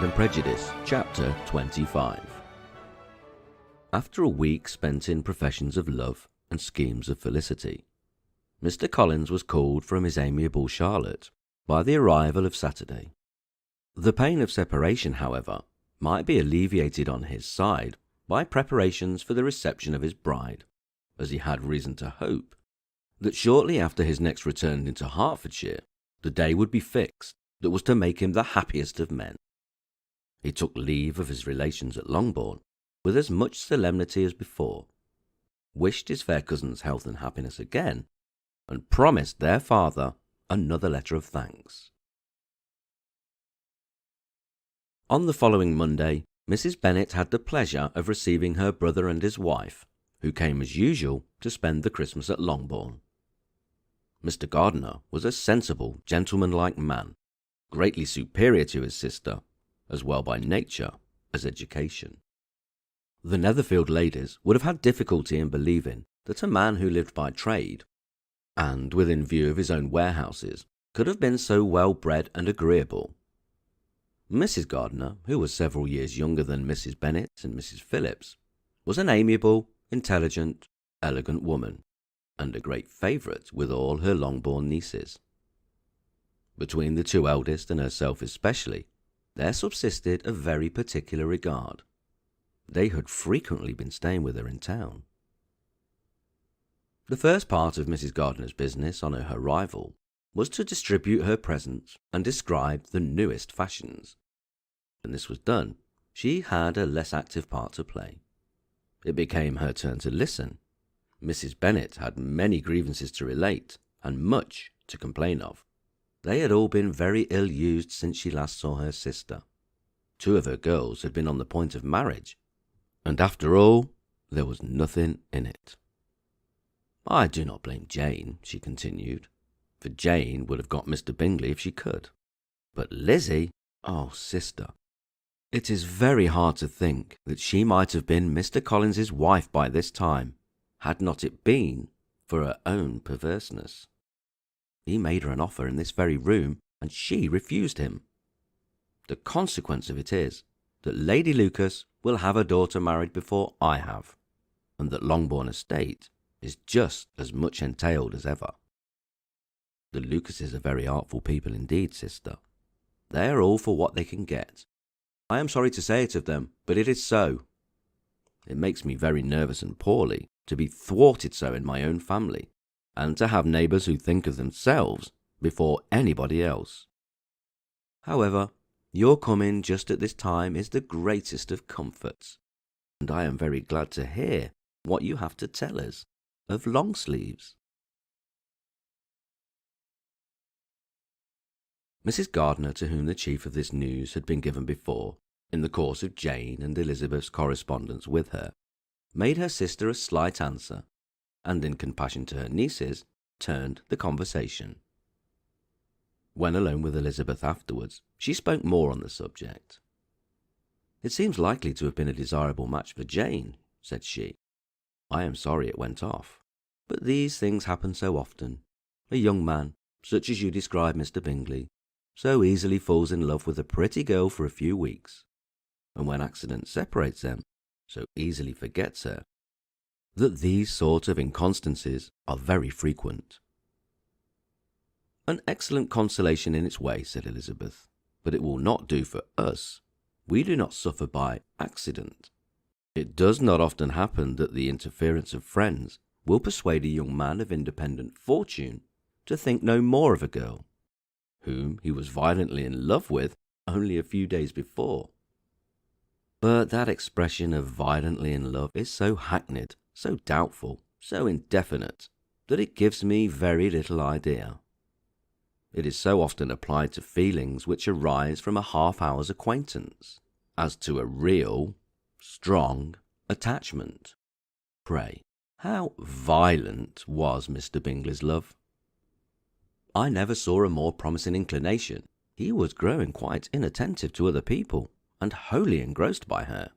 Pride and Prejudice, Chapter 25. After a week spent in professions of love and schemes of felicity, Mr. Collins was called from his amiable Charlotte by the arrival of Saturday. The pain of separation, however, might be alleviated on his side by preparations for the reception of his bride, as he had reason to hope that shortly after his next return into Hertfordshire, the day would be fixed that was to make him the happiest of men. He took leave of his relations at Longbourn with as much solemnity as before, wished his fair cousin's health and happiness again, and promised their father another letter of thanks. On the following Monday, Mrs. Bennet had the pleasure of receiving her brother and his wife, who came as usual to spend the Christmas at Longbourn. Mr. Gardiner was a sensible, gentlemanlike man, greatly superior to his sister, as well by nature as education. The Netherfield ladies would have had difficulty in believing that a man who lived by trade, and within view of his own warehouses, could have been so well bred and agreeable. Mrs. Gardiner, who was several years younger than Mrs. Bennet and Mrs. Phillips, was an amiable, intelligent, elegant woman, and a great favourite with all her Longbourn nieces. Between the two eldest and herself especially, there subsisted a very particular regard. They had frequently been staying with her in town. The first part of Mrs. Gardiner's business on her arrival was to distribute her presents and describe the newest fashions. When this was done, she had a less active part to play. It became her turn to listen. Mrs. Bennet had many grievances to relate, and much to complain of. They had all been very ill-used since she last saw her sister. 2 of her girls had been on the point of marriage, and after all, there was nothing in it. I do not blame Jane, she continued, for Jane would have got Mr. Bingley if she could. But Lizzie, oh sister, it is very hard to think that she might have been Mr. Collins's wife by this time, had not it been for her own perverseness. He made her an offer in this very room, and she refused him. The consequence of it is that Lady Lucas will have her daughter married before I have, and that Longbourn estate is just as much entailed as ever. The Lucases are very artful people indeed, sister. They are all for what they can get. I am sorry to say it of them, but it is so. It makes me very nervous and poorly to be thwarted so in my own family, and to have neighbours who think of themselves before anybody else. However, your coming just at this time is the greatest of comforts, and I am very glad to hear what you have to tell us of long sleeves. Mrs. Gardiner, to whom the chief of this news had been given before, in the course of Jane and Elizabeth's correspondence with her, made her sister a slight answer, and in compassion to her nieces, turned the conversation. When alone with Elizabeth afterwards, she spoke more on the subject. "It seems likely to have been a desirable match for Jane," said she. "I am sorry it went off, but these things happen so often. A young man, such as you describe Mr. Bingley, so easily falls in love with a pretty girl for a few weeks, and when accident separates them, so easily forgets her, that these sort of inconstancies are very frequent." "An excellent consolation in its way," said Elizabeth, "but it will not do for us. We do not suffer by accident. It does not often happen that the interference of friends will persuade a young man of independent fortune to think no more of a girl, whom he was violently in love with only a few days before. But that expression of violently in love is so hackneyed, so doubtful, so indefinite, that it gives me very little idea. It is so often applied to feelings which arise from a half-hour's acquaintance, as to a real, strong attachment. Pray, how violent was Mr. Bingley's love? I never saw a more promising inclination. He was growing quite inattentive to other people, and wholly engrossed by her.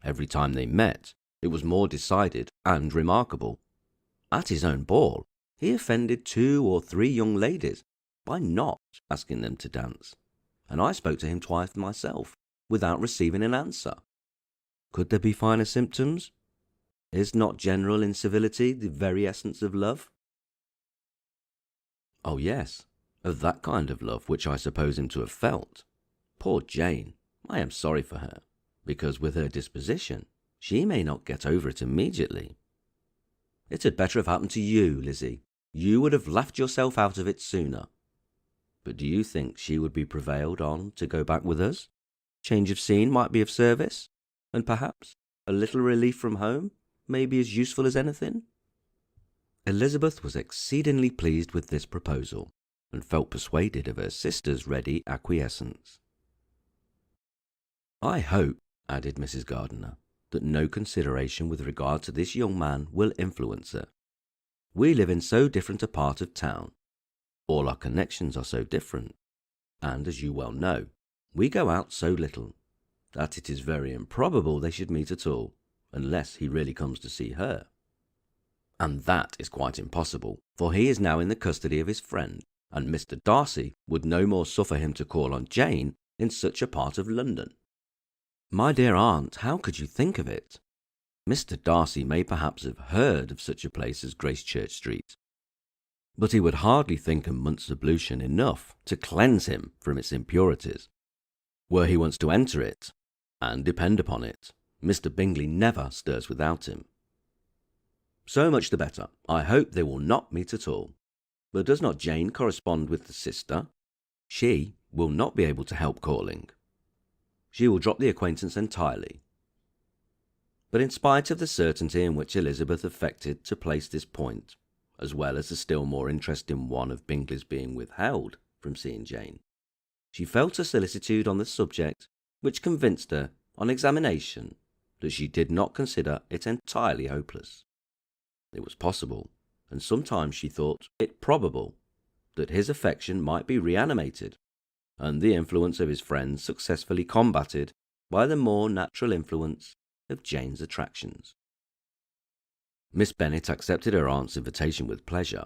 Every time they met, it was more decided and remarkable. At his own ball, he offended 2 or 3 young ladies by not asking them to dance, and I spoke to him twice myself, without receiving an answer. Could there be finer symptoms? Is not general incivility the very essence of love? Oh yes, of that kind of love which I suppose him to have felt. Poor Jane, I am sorry for her, because with her disposition, she may not get over it immediately. It had better have happened to you, Lizzie. You would have laughed yourself out of it sooner. But do you think she would be prevailed on to go back with us? Change of scene might be of service, and perhaps a little relief from home may be as useful as anything. Elizabeth was exceedingly pleased with this proposal, and felt persuaded of her sister's ready acquiescence. I hope, added Mrs. Gardiner, that no consideration with regard to this young man will influence her. We live in so different a part of town. All our connections are so different, and, as you well know, we go out so little, that it is very improbable they should meet at all, unless he really comes to see her. And that is quite impossible, for he is now in the custody of his friend, and Mr. Darcy would no more suffer him to call on Jane in such a part of London. My dear aunt, how could you think of it? Mr. Darcy may perhaps have heard of such a place as Gracechurch Street, but he would hardly think a month's ablution enough to cleanse him from its impurities. Were he once to enter it, and depend upon it, Mr. Bingley never stirs without him. So much the better. I hope they will not meet at all. But does not Jane correspond with the sister? She will not be able to help calling. She will drop the acquaintance entirely. But in spite of the certainty in which Elizabeth affected to place this point, as well as the still more interesting one of Bingley's being withheld from seeing Jane, she felt a solicitude on the subject which convinced her, on examination, that she did not consider it entirely hopeless. It was possible, and sometimes she thought it probable, that his affection might be reanimated, and the influence of his friends successfully combated by the more natural influence of Jane's attractions. Miss Bennet accepted her aunt's invitation with pleasure,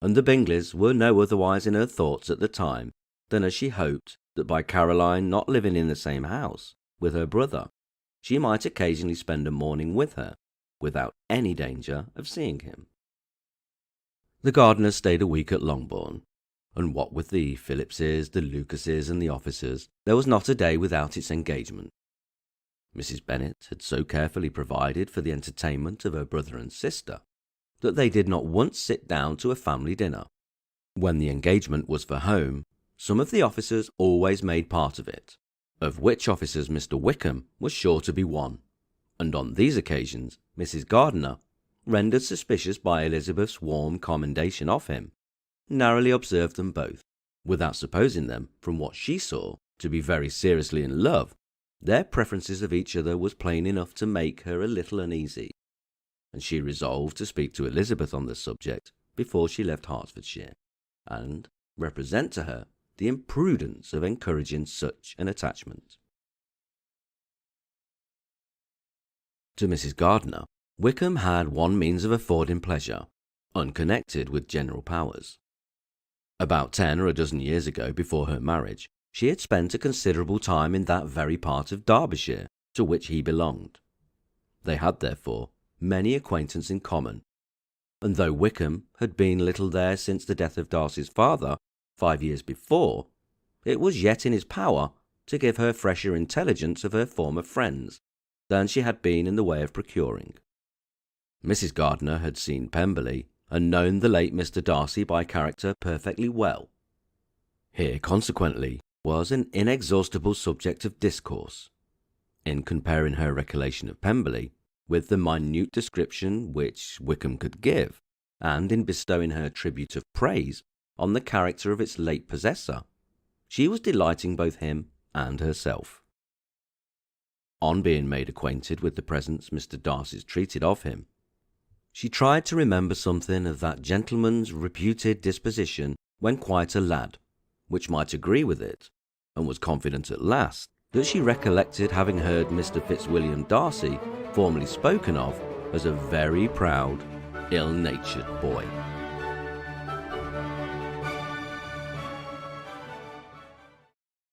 and the Bingleys were no otherwise in her thoughts at the time than as she hoped that by Caroline not living in the same house with her brother, she might occasionally spend a morning with her, without any danger of seeing him. The Gardiners stayed a week at Longbourn, and what with the Phillipses, the Lucases, and the officers, there was not a day without its engagement. Mrs. Bennet had so carefully provided for the entertainment of her brother and sister, that they did not once sit down to a family dinner. When the engagement was for home, some of the officers always made part of it, of which officers Mr. Wickham was sure to be one, and on these occasions Mrs. Gardiner, rendered suspicious by Elizabeth's warm commendation of him, narrowly observed them both, without supposing them, from what she saw, to be very seriously in love. Their preferences of each other was plain enough to make her a little uneasy, and she resolved to speak to Elizabeth on the subject before she left Hertfordshire, and represent to her the imprudence of encouraging such an attachment. To Mrs. Gardiner, Wickham had one means of affording pleasure, unconnected with general powers. About 10 or a dozen years ago, before her marriage, she had spent a considerable time in that very part of Derbyshire to which he belonged. They had, therefore, many acquaintance in common, and though Wickham had been little there since the death of Darcy's father 5 years before, it was yet in his power to give her fresher intelligence of her former friends than she had been in the way of procuring. Mrs. Gardiner had seen Pemberley, and known the late Mr. Darcy by character perfectly well. Here, consequently, was an inexhaustible subject of discourse. In comparing her recollection of Pemberley with the minute description which Wickham could give, and in bestowing her tribute of praise on the character of its late possessor, she was delighting both him and herself. On being made acquainted with the presents Mr. Darcy's treated of him, she tried to remember something of that gentleman's reputed disposition when quite a lad, which might agree with it, and was confident at last that she recollected having heard Mr. Fitzwilliam Darcy formerly spoken of as a very proud, ill-natured boy.